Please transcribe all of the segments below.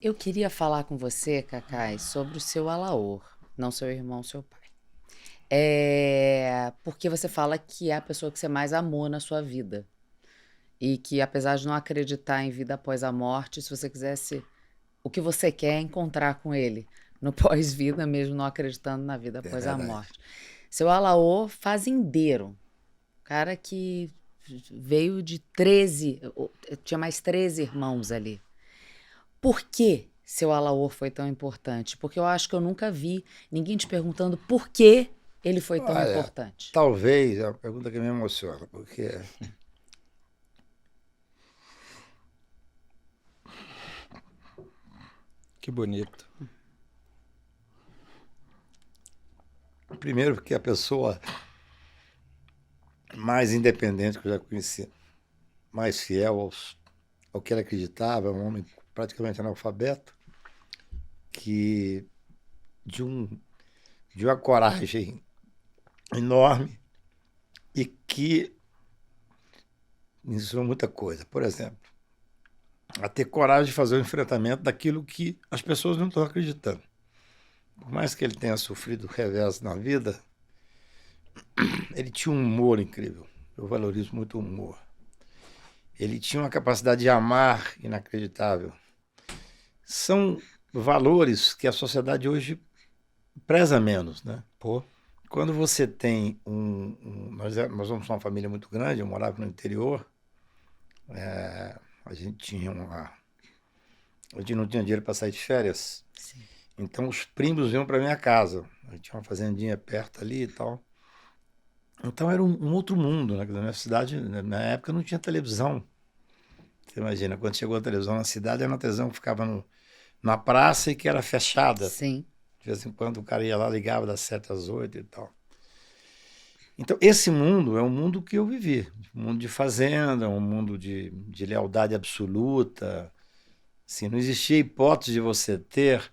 Eu queria falar com você, Cacai, sobre o seu Alaor, não seu irmão, seu pai. Porque você fala que é a pessoa que você mais amou na sua vida. E que apesar de não acreditar em vida após a morte, se você quisesse, o que você quer é encontrar com ele no pós-vida, mesmo não acreditando na vida É após a verdade. morte. Seu Alaor, fazendeiro, cara que veio de 13, tinha mais 13 irmãos ali. Por que seu Alaor foi tão importante? Porque eu acho que eu nunca vi ninguém te perguntando por que ele foi tão Olha, importante. talvez é uma pergunta que me emociona, porque Que bonito. primeiro porque a pessoa mais independente que eu já conheci, mais fiel ao que ele acreditava, é um homem praticamente analfabeto, que de, um, de uma coragem enorme e que me ensinou muita coisa. Por exemplo, a ter coragem de fazer o enfrentamento daquilo que as pessoas não estão acreditando. Por mais que ele tenha sofrido revés na vida, ele tinha um humor incrível. Eu valorizo muito o humor. Ele tinha uma capacidade de amar inacreditável. São valores que a sociedade hoje preza menos, né? Pô, Quando você tem nós somos uma família muito grande, eu morava no interior, a gente tinha a gente não tinha dinheiro para sair de férias, Sim. então os primos iam para minha casa. A gente tinha uma fazendinha perto ali e tal. Então era um outro mundo, né? Na minha cidade, na época, não tinha televisão. Você imagina, quando chegou a televisão na cidade, era uma televisão que ficava na praça e que era fechada. Sim. De vez em quando o cara ia lá, ligava das 7 às 8 e tal. Então, esse mundo é um mundo que eu vivi. Um mundo de fazenda, um mundo de lealdade absoluta. Assim, não existia hipótese de você ter,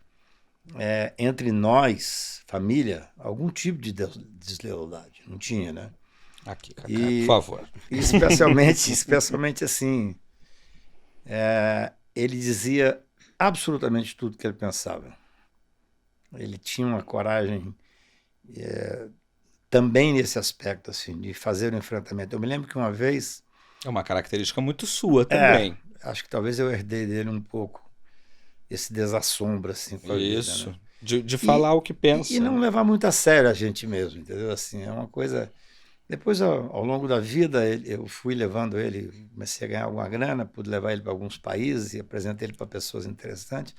entre nós, família, algum tipo de deslealdade. Não tinha, né? aqui, Cacá, por E favor. especialmente assim, ele dizia absolutamente tudo que ele pensava. Ele tinha uma coragem também nesse aspecto, assim, de fazer o enfrentamento. Eu me lembro que uma vez, É uma característica muito sua é, também. acho que talvez eu herdei dele um pouco esse desassombro, assim, com a vida, né? Isso. De falar E, o que e pensa, não né? levar muito a sério a gente mesmo, entendeu? Assim, é uma coisa. Depois, ao longo da vida, eu fui levando ele, comecei a ganhar alguma grana, pude levar ele para alguns países e apresentei ele para pessoas interessantes.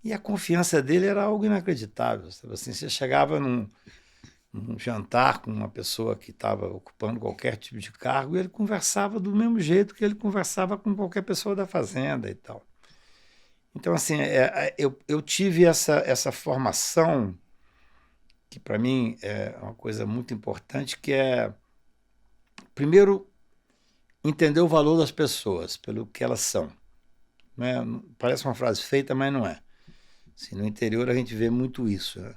E a confiança dele era algo inacreditável. Sabe? Assim, você chegava num jantar com uma pessoa que estava ocupando qualquer tipo de cargo e ele conversava do mesmo jeito que ele conversava com qualquer pessoa da fazenda e tal. Então, assim, eu tive essa formação que, para mim, é uma coisa muito importante, que é, primeiro, entender o valor das pessoas pelo que elas são. Não é? Parece uma frase feita, mas não é. Assim, no interior a gente vê muito isso, né?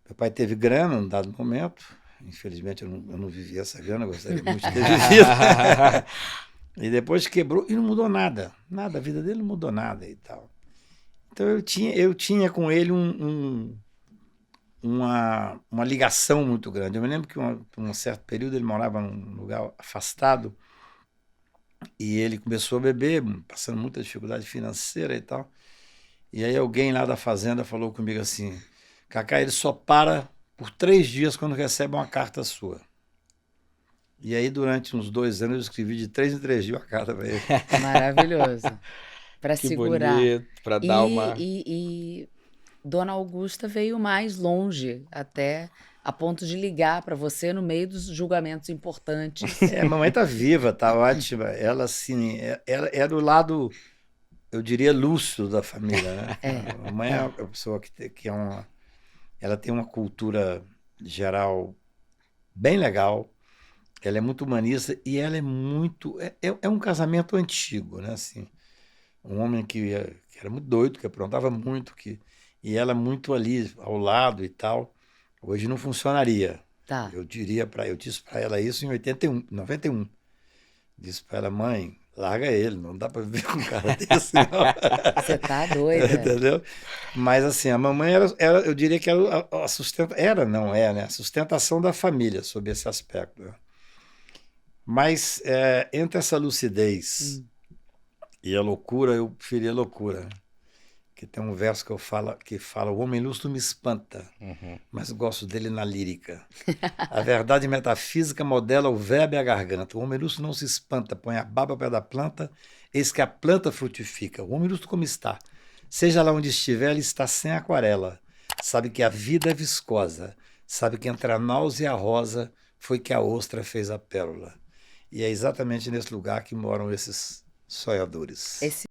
Meu pai teve grana num dado momento. Infelizmente eu não vivi essa grana, eu gostaria muito de ter vivido. E depois quebrou e não mudou nada. Nada, a vida dele não mudou nada e tal. Então eu tinha com ele uma ligação muito grande. Eu me lembro que um certo período ele morava num lugar afastado e ele começou a beber, passando muita dificuldade financeira e tal. E aí alguém lá da fazenda falou comigo assim: Cacá, ele só para por 3 dias quando recebe uma carta sua. E aí, durante uns 2 anos, eu escrevi de 3 em 3 dias uma carta para ele. Maravilhoso. Para Que segurar. bonito, para dar E, uma. e, e Dona Augusta veio mais longe, até a ponto de ligar para você no meio dos julgamentos importantes. A mamãe tá viva, tá ótima. Ela, assim, ela era o lado, eu diria, lúcido da família, né? É, A mamãe é é. uma pessoa que ela tem uma cultura geral bem legal, ela é muito humanista e ela é muito. É um casamento antigo, né? Assim, um homem que era muito doido, que aprontava muito, e ela muito ali ao lado e tal. Hoje não funcionaria. Tá. Eu disse para ela isso em 91, 91. Disse para ela: mãe, larga ele, não dá para viver com um cara desse, não. Você tá doida. Entendeu? Mas assim, a mamãe eu diria que era não é, né? A sustentação da família sob esse aspecto. Né? Mas entre essa lucidez e a loucura, eu preferi a loucura. Que tem um verso que fala: o homem lúcido me espanta, mas gosto dele na lírica. A verdade metafísica modela o verbo e a garganta. O homem lúcido não se espanta, põe a barba ao pé da planta, eis que a planta frutifica. O homem lúcido como está? Seja lá onde estiver, ele está sem aquarela. Sabe que a vida é viscosa. Sabe que entre a náusea e a rosa foi que a ostra fez a pérola. E é exatamente nesse lugar que moram esses sonhadores. Esse